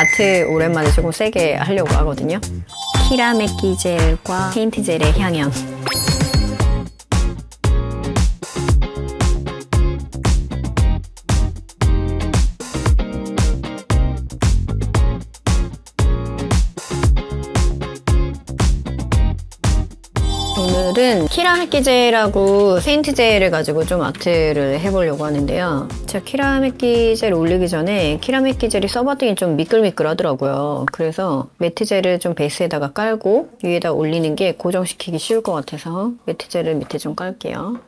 아트 오랜만에 조금 세게 하려고 하거든요. 키라메키 젤과 페인트 젤의 향연. 오늘은 키라메키 젤하고 페인트 젤을 가지고 좀 아트를 해보려고 하는데요. 제가 키라메키 젤 올리기 전에 키라메키 젤이 써봤더니 좀 미끌미끌 하더라고요. 그래서 매트 젤을 좀 베이스에다가 깔고 위에다 올리는 게 고정시키기 쉬울 것 같아서 매트 젤을 밑에 좀 깔게요.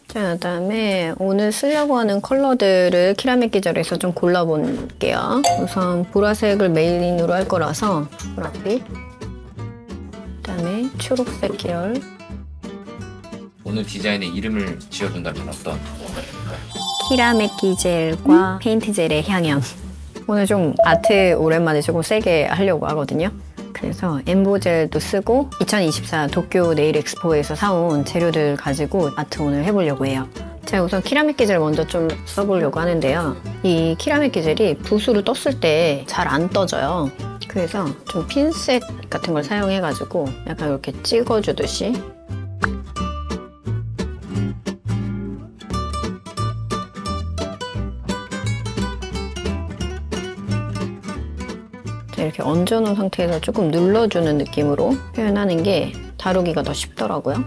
자, 그다음에 오늘 쓰려고 하는 컬러들을 키라메키 젤에서 좀 골라볼게요. 우선 보라색을 메인으로 할 거라서 보랏빛, 그다음에 초록색 계열. 오늘 디자인에 이름을 지어준다면 어떤? 키라메키 젤과 페인트 젤의 향연. 오늘 좀 아트 오랜만에 조금 세게 하려고 하거든요. 그래서 엠보젤도 쓰고 2024 도쿄 네일 엑스포에서 사온 재료들 가지고 아트 오늘 해보려고 해요. 제가 우선 키라메키 젤 먼저 좀 써보려고 하는데요. 이 키라메키 젤이 붓으로 떴을 때 잘 안 떠져요. 그래서 좀 핀셋 같은 걸 사용해가지고 약간 이렇게 찍어주듯이 이렇게 얹어놓은 상태에서 조금 눌러주는 느낌으로 표현하는 게 다루기가 더 쉽더라고요.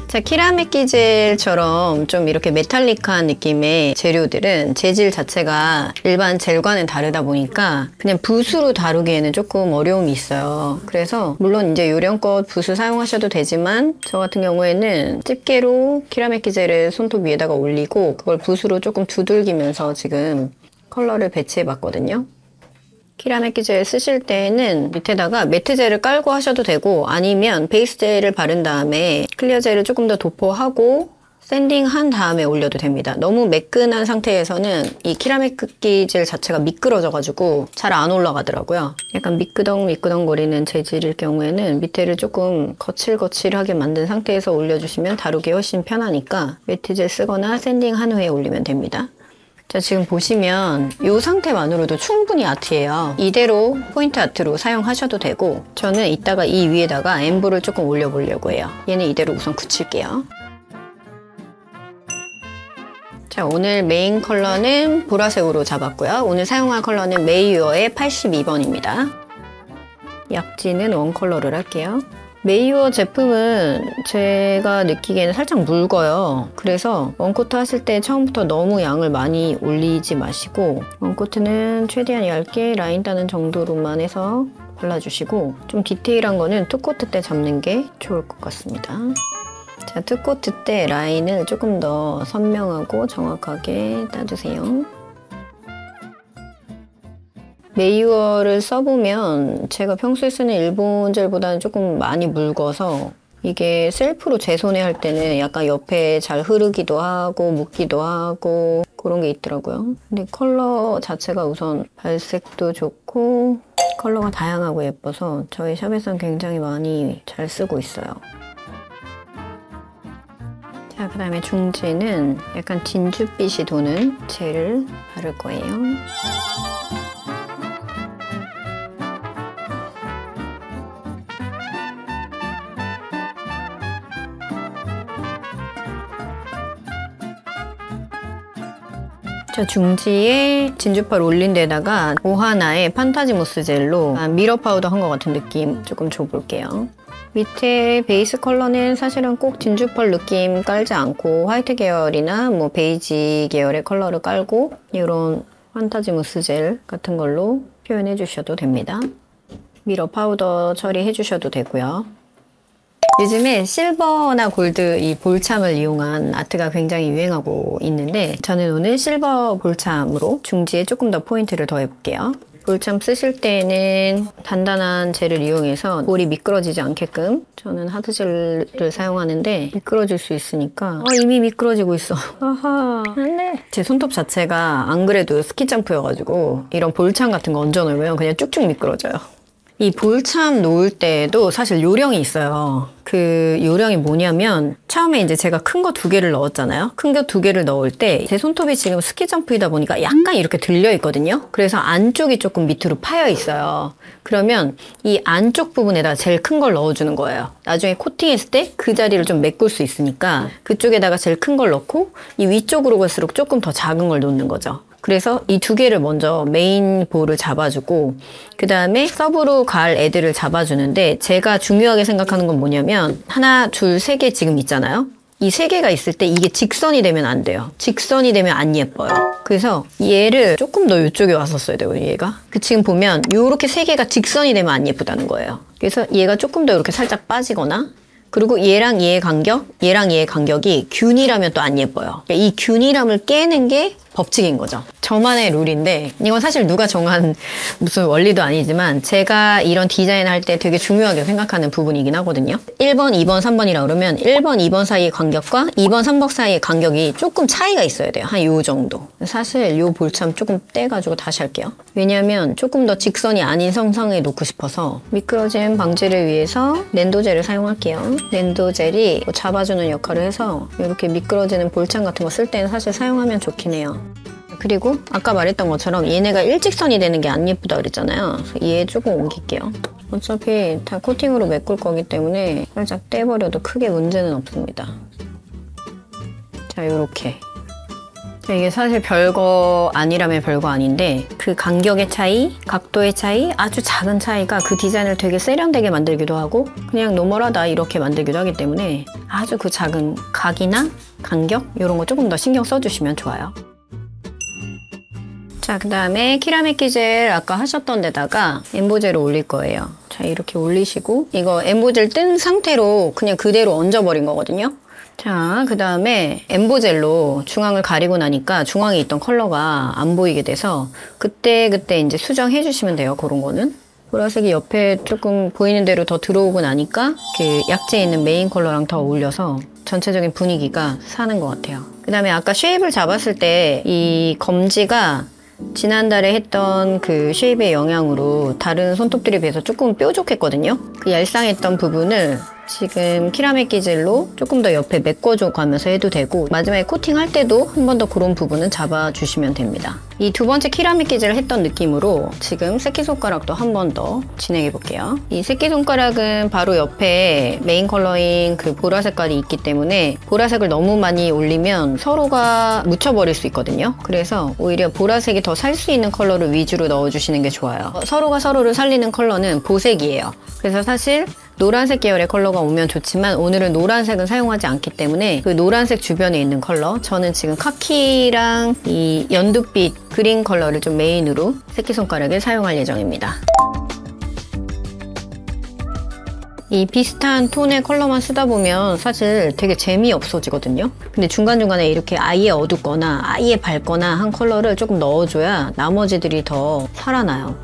자, 키라메키 젤처럼 좀 이렇게 메탈릭한 느낌의 재료들은 재질 자체가 일반 젤과는 다르다 보니까 그냥 붓으로 다루기에는 조금 어려움이 있어요. 그래서 물론 이제 요령껏 붓을 사용하셔도 되지만 저 같은 경우에는 집게로 키라메키 젤을 손톱 위에다가 올리고 그걸 붓으로 조금 두들기면서 지금 컬러를 배치해 봤거든요. 키라메키 젤 쓰실 때는 밑에다가 매트 젤을 깔고 하셔도 되고 아니면 베이스 젤을 바른 다음에 클리어 젤을 조금 더 도포하고 샌딩한 다음에 올려도 됩니다. 너무 매끈한 상태에서는 이 키라메키 젤 자체가 미끄러져가지고 잘 안 올라가더라고요. 약간 미끄덩 거리는 재질일 경우에는 밑에를 조금 거칠거칠하게 만든 상태에서 올려주시면 다루기 훨씬 편하니까 매트 젤 쓰거나 샌딩한 후에 올리면 됩니다. 자, 지금 보시면 이 상태만으로도 충분히 아트예요. 이대로 포인트 아트로 사용하셔도 되고 저는 이따가 이 위에다가 엠보를 조금 올려보려고 해요. 얘는 이대로 우선 굳힐게요. 자, 오늘 메인 컬러는 보라색으로 잡았고요. 오늘 사용할 컬러는 메이유어의 82번입니다. 약지는 원 컬러를 할게요. 메이유어 제품은 제가 느끼기에는 살짝 묽어요. 그래서 원코트 하실 때 처음부터 너무 양을 많이 올리지 마시고 원코트는 최대한 얇게 라인 따는 정도로만 해서 발라주시고 좀 디테일한 거는 투코트 때 잡는 게 좋을 것 같습니다. 자, 투코트 때 라인을 조금 더 선명하고 정확하게 따주세요. 메이유어를 써보면 제가 평소에 쓰는 일본 젤보다는 조금 많이 묽어서 이게 셀프로 제 손에 할 때는 약간 옆에 잘 흐르기도 하고 묻기도 하고 그런 게 있더라고요. 근데 컬러 자체가 우선 발색도 좋고 컬러가 다양하고 예뻐서 저희 샵에서는 굉장히 많이 잘 쓰고 있어요. 자, 그 다음에 중지는 약간 진주빛이 도는 젤을 바를 거예요. 자, 중지에 진주펄 올린 데다가 오하나의 판타지 무스 젤로 미러 파우더 한 것 같은 느낌 조금 줘볼게요. 밑에 베이스 컬러는 사실은 꼭 진주펄 느낌 깔지 않고 화이트 계열이나 뭐 베이지 계열의 컬러를 깔고 이런 판타지 무스 젤 같은 걸로 표현해 주셔도 됩니다. 미러 파우더 처리해 주셔도 되고요. 요즘에 실버나 골드 이 볼참을 이용한 아트가 굉장히 유행하고 있는데 저는 오늘 실버 볼참으로 중지에 조금 더 포인트를 더해볼게요. 볼참 쓰실 때는 단단한 젤을 이용해서 볼이 미끄러지지 않게끔 저는 하드젤을 사용하는데 미끄러질 수 있으니까 이미 미끄러지고 있어. 아하, 안돼. 제 손톱 자체가 안 그래도 스키 점프여가지고 이런 볼참 같은 거 얹어 놓으면 그냥 쭉쭉 미끄러져요. 이 볼참 놓을 때도 사실 요령이 있어요. 그 요령이 뭐냐면 처음에 이제 제가 큰 거 2개를 넣었잖아요. 큰 거 2개를 넣을 때 제 손톱이 지금 스키 점프이다 보니까 약간 이렇게 들려 있거든요. 그래서 안쪽이 조금 밑으로 파여 있어요. 그러면 이 안쪽 부분에다 제일 큰 걸 넣어주는 거예요. 나중에 코팅했을 때 그 자리를 좀 메꿀 수 있으니까 그쪽에다가 제일 큰 걸 넣고 이 위쪽으로 갈수록 조금 더 작은 걸 놓는 거죠. 그래서 이 2개를 먼저 메인 볼을 잡아주고 그 다음에 서브로 갈 애들을 잡아주는데 제가 중요하게 생각하는 건 뭐냐면 하나, 둘, 3개 지금 있잖아요. 이 3개가 있을 때 이게 직선이 되면 안 돼요. 직선이 되면 안 예뻐요. 그래서 얘를 조금 더 이쪽에 왔었어야 돼요, 얘가. 지금 보면 이렇게 3개가 직선이 되면 안 예쁘다는 거예요. 그래서 얘가 조금 더 이렇게 살짝 빠지거나 그리고 얘랑 얘의 간격, 얘랑 얘의 간격이 균일하면 또 안 예뻐요. 이 균일함을 깨는 게 법칙인 거죠. 저만의 룰인데 이건 사실 누가 정한 무슨 원리도 아니지만 제가 이런 디자인 할 때 되게 중요하게 생각하는 부분이긴 하거든요. 1번, 2번, 3번이라 그러면 1번, 2번 사이의 간격과 2번, 3번 사이의 간격이 조금 차이가 있어야 돼요. 한 요 정도. 사실 요 볼참 조금 떼가지고 다시 할게요. 왜냐면 조금 더 직선이 아닌 성상에 놓고 싶어서 미끄러짐 방지를 위해서 랜도젤을 사용할게요. 랜도젤이 잡아주는 역할을 해서 이렇게 미끄러지는 볼참 같은 거 쓸 때는 사실 사용하면 좋긴 해요. 그리고 아까 말했던 것처럼 얘네가 일직선이 되는 게 안 예쁘다 그랬잖아요. 그래서 얘 조금 옮길게요. 어차피 다 코팅으로 메꿀 거기 때문에 살짝 떼버려도 크게 문제는 없습니다. 자, 요렇게. 이게 사실 별거 아니라면 별거 아닌데 그 간격의 차이, 각도의 차이, 아주 작은 차이가 그 디자인을 되게 세련되게 만들기도 하고 그냥 노멀하다 이렇게 만들기도 하기 때문에 아주 그 작은 각이나 간격 이런 거 조금 더 신경 써주시면 좋아요. 자, 그 다음에 키라메키 젤 아까 하셨던 데다가 엠보젤을 올릴 거예요. 자, 이렇게 올리시고 이거 엠보젤 뜬 상태로 그냥 그대로 얹어버린 거거든요. 자, 그 다음에 엠보젤로 중앙을 가리고 나니까 중앙에 있던 컬러가 안 보이게 돼서 그때 이제 수정해 주시면 돼요. 그런 거는. 보라색이 옆에 조금 보이는 대로 더 들어오고 나니까 그 약재에 있는 메인 컬러랑 더 어울려서 전체적인 분위기가 사는 것 같아요. 그 다음에 아까 쉐입을 잡았을 때 이 검지가 지난달에 했던 그 쉐입의 영향으로 다른 손톱들에 비해서 조금 뾰족했거든요. 그 얄쌍했던 부분을 지금 키라메키 젤로 조금 더 옆에 메꿔줘 가면서 해도 되고 마지막에 코팅할 때도 한 번 더 그런 부분은 잡아주시면 됩니다. 이 2번째 키라메키 젤을 했던 느낌으로 지금 새끼손가락도 한 번 더 진행해 볼게요. 이 새끼손가락은 바로 옆에 메인 컬러인 그 보라 색깔이 있기 때문에 보라색을 너무 많이 올리면 서로가 묻혀버릴 수 있거든요. 그래서 오히려 보라색이 더 살 수 있는 컬러를 위주로 넣어주시는 게 좋아요. 서로가 서로를 살리는 컬러는 보색이에요. 그래서 사실 노란색 계열의 컬러가 오면 좋지만 오늘은 노란색은 사용하지 않기 때문에 그 노란색 주변에 있는 컬러 저는 지금 카키랑 이 연두빛 그린 컬러를 좀 메인으로 새끼손가락에 사용할 예정입니다. 이 비슷한 톤의 컬러만 쓰다 보면 사실 되게 재미없어지거든요. 근데 중간중간에 이렇게 아예 어둡거나 아예 밝거나 한 컬러를 조금 넣어줘야 나머지들이 더 살아나요.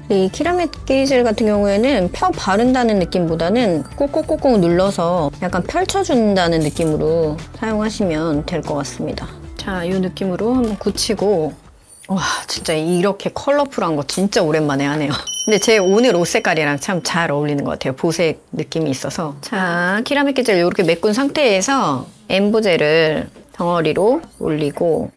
이 키라메키 젤 같은 경우에는 펴 바른다는 느낌보다는 꾹꾹꾹꾹 눌러서 약간 펼쳐준다는 느낌으로 사용하시면 될 것 같습니다. 자, 이 느낌으로 한번 굳히고 와, 진짜 이렇게 컬러풀한 거 진짜 오랜만에 하네요. 근데 제 오늘 옷 색깔이랑 참 잘 어울리는 것 같아요. 보색 느낌이 있어서. 자, 키라메키 젤 이렇게 메꾼 상태에서 엠보젤을 덩어리로 올리고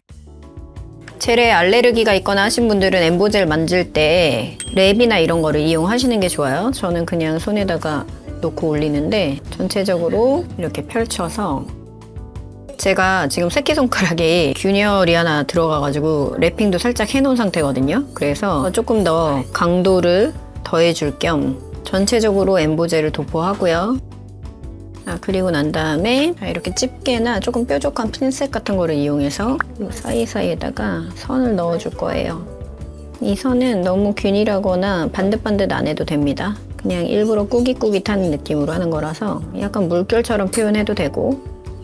젤에 알레르기가 있거나 하신 분들은 엠보젤 만질 때 랩이나 이런 거를 이용하시는 게 좋아요. 저는 그냥 손에다가 놓고 올리는데 전체적으로 이렇게 펼쳐서 제가 지금 새끼손가락에 균열이 하나 들어가가지고 랩핑도 살짝 해놓은 상태거든요. 그래서 조금 더 강도를 더해줄 겸 전체적으로 엠보젤을 도포하고요. 자, 그리고 난 다음에 이렇게 집게나 조금 뾰족한 핀셋 같은 거를 이용해서 이 사이사이에다가 선을 넣어줄 거예요. 이 선은 너무 균일하거나 반듯반듯 안 해도 됩니다. 그냥 일부러 꾸깃꾸깃한 느낌으로 하는 거라서 약간 물결처럼 표현해도 되고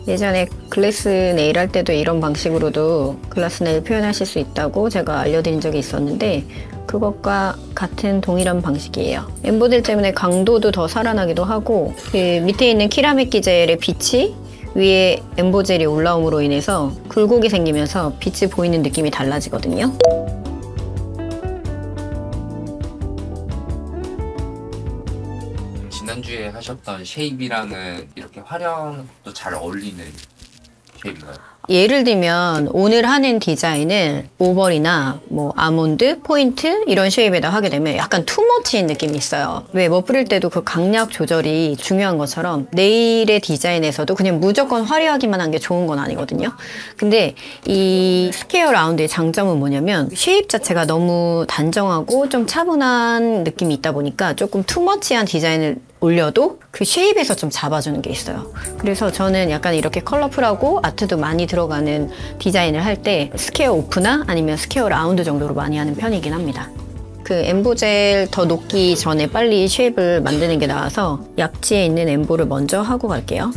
예전에 글래스 네일 할 때도 이런 방식으로도 글라스 네일 표현하실 수 있다고 제가 알려드린 적이 있었는데 그것과 같은 동일한 방식이에요. 엠보젤 때문에 강도도 더 살아나기도 하고 그 밑에 있는 키라믹 기젤의 빛이 위에 엠보젤이 올라옴으로 인해서 굴곡이 생기면서 빛이 보이는 느낌이 달라지거든요. 지난주에 하셨던 쉐입이랑은 이렇게 화려도 잘 어울리는 쉐입인가요? 예를 들면 오늘 하는 디자인을 오벌이나 뭐 아몬드, 포인트 이런 쉐입에다 하게 되면 약간 투머치인 느낌이 있어요. 왜 멋부릴 때도 그 강약 조절이 중요한 것처럼 네일의 디자인에서도 그냥 무조건 화려하기만 한 게 좋은 건 아니거든요. 근데 이 스퀘어 라운드의 장점은 뭐냐면 쉐입 자체가 너무 단정하고 좀 차분한 느낌이 있다 보니까 조금 투머치한 디자인을 올려도 그 쉐입에서 좀 잡아주는 게 있어요. 그래서 저는 약간 이렇게 컬러풀하고 아트도 많이 들어가는 디자인을 할 때 스퀘어 오프나 아니면 스퀘어 라운드 정도로 많이 하는 편이긴 합니다. 그 엠보젤 더 녹기 전에 빨리 쉐입을 만드는 게 나아서 약지에 있는 엠보를 먼저 하고 갈게요.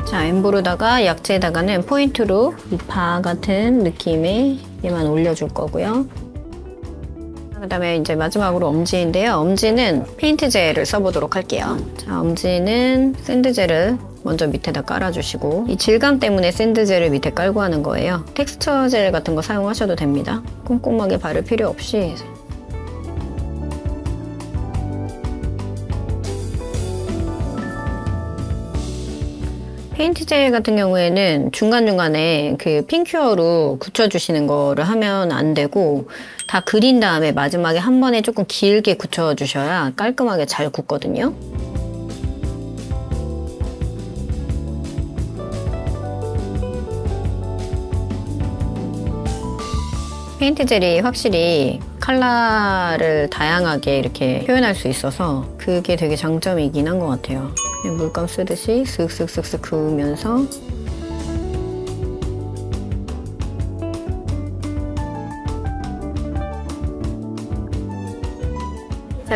자, 엠보로다가 약지에다가는 포인트로 이 바 같은 느낌의 얘만 올려줄 거고요. 그 다음에 이제 마지막으로 엄지인데요. 엄지는 페인트 젤을 써보도록 할게요. 자, 엄지는 샌드 젤을 먼저 밑에다 깔아주시고 이 질감 때문에 샌드 젤을 밑에 깔고 하는 거예요. 텍스처 젤 같은 거 사용하셔도 됩니다. 꼼꼼하게 바를 필요 없이 페인트 젤 같은 경우에는 중간중간에 그 핀큐어로 굳혀주시는 거를 하면 안 되고 다 그린 다음에 마지막에 한 번에 조금 길게 굳혀주셔야 깔끔하게 잘 굳거든요. 페인트 젤이 확실히 컬러를 다양하게 이렇게 표현할 수 있어서 그게 되게 장점이긴 한 것 같아요. 그냥 물감 쓰듯이 슥슥슥슥 그으면서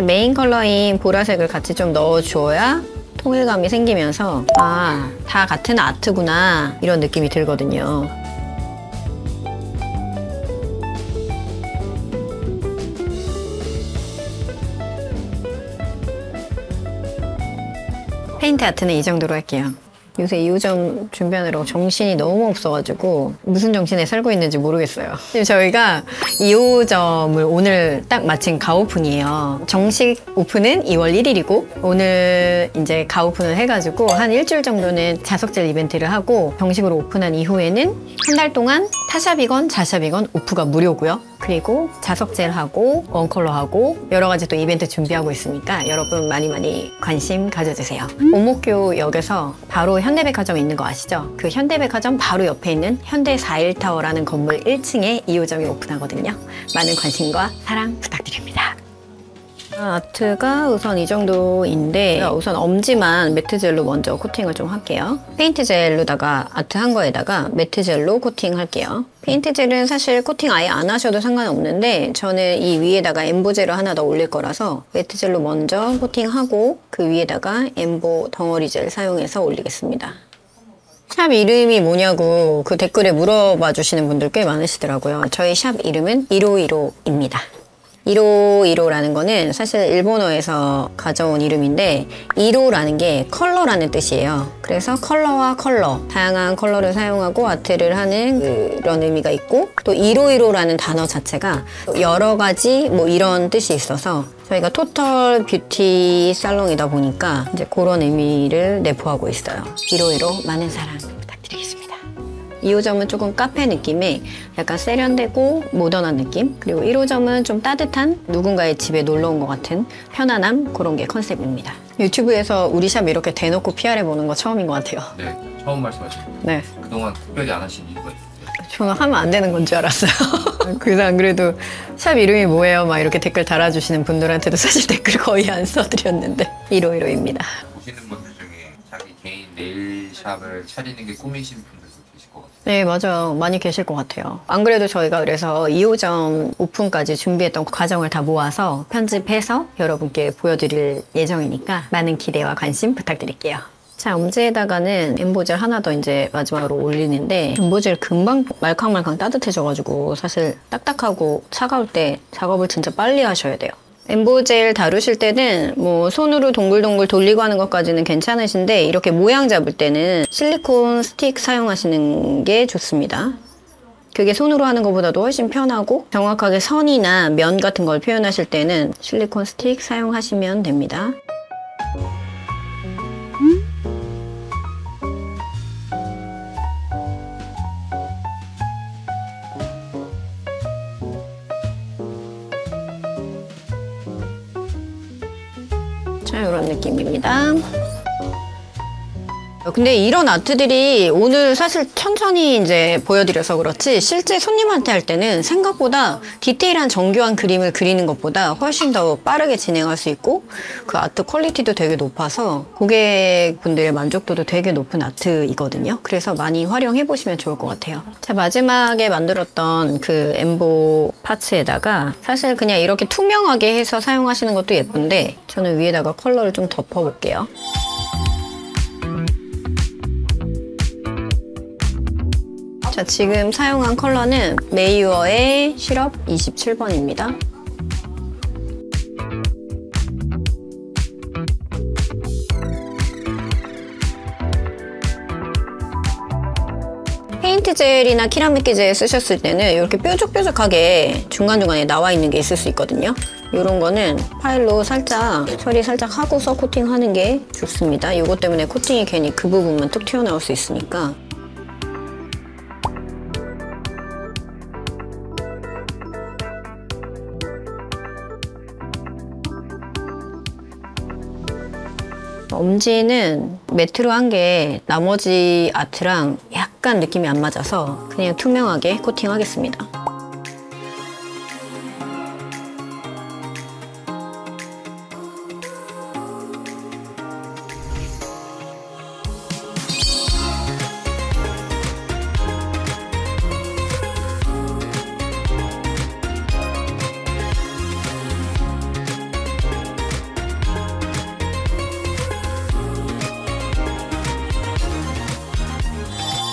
메인 컬러인 보라색을 같이 좀 넣어줘야 통일감이 생기면서 아, 다 같은 아트구나 이런 느낌이 들거든요. 페인트 아트는 이 정도로 할게요. 요새 2호점 준비하느라고 정신이 너무 없어가지고 무슨 정신에 살고 있는지 모르겠어요. 지금 저희가 2호점을 오늘 딱 마친 가오픈이에요. 정식 오픈은 2월 1일이고 오늘 이제 가오픈을 해가지고 한 일주일 정도는 자석젤 이벤트를 하고 정식으로 오픈한 이후에는 한 달 동안 타샵이건 자샵이건 오프가 무료고요. 그리고 자석젤하고 원컬러하고 여러 가지 또 이벤트 준비하고 있으니까 여러분 많이 관심 가져주세요. 오목교역에서 바로 현대백화점 있는 거 아시죠? 그 현대백화점 바로 옆에 있는 현대 4일타워라는 건물 1층에 2호점이 오픈하거든요. 많은 관심과 사랑 부탁드립니다. 아트가 우선 이 정도인데 우선 엄지만 매트젤로 먼저 코팅을 좀 할게요. 페인트 젤로다가 아트 한 거에다가 매트젤로 코팅할게요. 페인트 젤은 사실 코팅 아예 안 하셔도 상관없는데 저는 이 위에다가 엠보젤을 하나 더 올릴 거라서 매트젤로 먼저 코팅하고 그 위에다가 엠보 덩어리 젤 사용해서 올리겠습니다. 샵 이름이 뭐냐고 그 댓글에 물어봐 주시는 분들 꽤 많으시더라고요. 저희 샵 이름은 1515입니다. 1515라는 거는 사실 일본어에서 가져온 이름인데 15라는 게 컬러라는 뜻이에요. 그래서 컬러와 컬러, 다양한 컬러를 사용하고 아트를 하는 그런 의미가 있고 또 1515라는 단어 자체가 여러 가지 뭐 이런 뜻이 있어서 저희가 토털 뷰티 살롱이다 보니까 이제 그런 의미를 내포하고 있어요. 1515 많은 사랑 부탁드리겠습니다. 2호점은 조금 카페 느낌의 약간 세련되고 모던한 느낌, 그리고 1호점은 좀 따뜻한 누군가의 집에 놀러 온 것 같은 편안함, 그런 게 컨셉입니다. 유튜브에서 우리 샵 이렇게 대놓고 PR 해보는 거 처음인 것 같아요. 네, 처음 말씀하신 거. 네. 그동안 특별히 안 하신 이유가 있어요? 저는 하면 안 되는 건 줄 알았어요. 그래서 안 그래도 샵 이름이 뭐예요? 막 이렇게 댓글 달아주시는 분들한테도 사실 댓글 거의 안 써드렸는데 1515입니다. 보시는 분들 중에 자기 개인 네일샵을 차리는 게 꿈이신 분들도 계실 것 같아요. 네, 맞아요. 많이 계실 것 같아요. 안 그래도 저희가 그래서 2호점 오픈까지 준비했던 과정을 다 모아서 편집해서 여러분께 보여드릴 예정이니까 많은 기대와 관심 부탁드릴게요. 자, 엄지에다가는 엠보젤 하나 더 이제 마지막으로 올리는데 엠보젤 금방 말캉말캉 따뜻해져가지고 사실 딱딱하고 차가울 때 작업을 진짜 빨리 하셔야 돼요. 엠보젤 다루실 때는 뭐 손으로 동글동글 돌리고 하는 것까지는 괜찮으신데 이렇게 모양 잡을 때는 실리콘 스틱 사용하시는 게 좋습니다. 그게 손으로 하는 것보다도 훨씬 편하고 정확하게 선이나 면 같은 걸 표현하실 때는 실리콘 스틱 사용하시면 됩니다. 자, 이런 느낌입니다. 근데 이런 아트들이 오늘 사실 천천히 이제 보여드려서 그렇지 실제 손님한테 할 때는 생각보다 디테일한 정교한 그림을 그리는 것보다 훨씬 더 빠르게 진행할 수 있고 그 아트 퀄리티도 되게 높아서 고객분들의 만족도도 되게 높은 아트이거든요. 그래서 많이 활용해 보시면 좋을 것 같아요. 자, 마지막에 만들었던 그 엠보 파츠에다가 사실 그냥 이렇게 투명하게 해서 사용하시는 것도 예쁜데 저는 위에다가 컬러를 좀 덮어 볼게요. 자, 지금 사용한 컬러는 메이어의 시럽 27번입니다. 페인트 젤이나 키라믹 젤 쓰셨을 때는 이렇게 뾰족뾰족하게 중간중간에 나와 있는 게 있을 수 있거든요. 이런 거는 파일로 살짝 처리 살짝 하고서 코팅하는 게 좋습니다. 이것 때문에 코팅이 괜히 그 부분만 툭 튀어나올 수 있으니까. 엄지는 매트로 한 게 나머지 아트랑 약간 느낌이 안 맞아서 그냥 투명하게 코팅하겠습니다.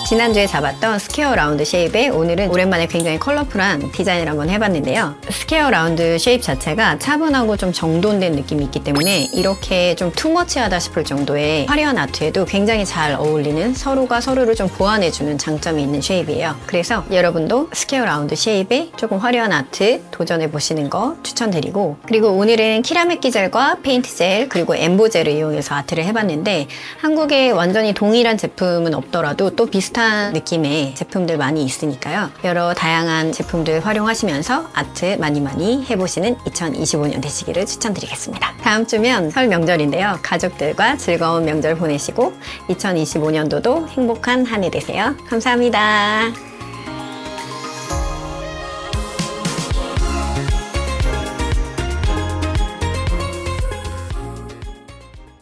지난주에 잡았던 스퀘어 라운드 쉐입에 오늘은 오랜만에 굉장히 컬러풀한 디자인을 한번 해봤는데요. 스퀘어 라운드 쉐입 자체가 차분하고 좀 정돈된 느낌이 있기 때문에 이렇게 좀 투머치하다 싶을 정도의 화려한 아트에도 굉장히 잘 어울리는 서로가 서로를 좀 보완해주는 장점이 있는 쉐입이에요. 그래서 여러분도 스퀘어 라운드 쉐입에 조금 화려한 아트 도전해보시는 거 추천드리고, 그리고 오늘은 키라믹 젤과 페인트 젤 그리고 엠보젤을 이용해서 아트를 해봤는데 한국에 완전히 동일한 제품은 없더라도 또 비슷한 느낌의 제품들 많이 있으니까요. 여러 다양한 제품들 활용하시면서 아트 많이 해보시는 2025년 되시기를 추천드리겠습니다. 다음 주면 설 명절인데요. 가족들과 즐거운 명절 보내시고 2025년도도 행복한 한 해 되세요. 감사합니다.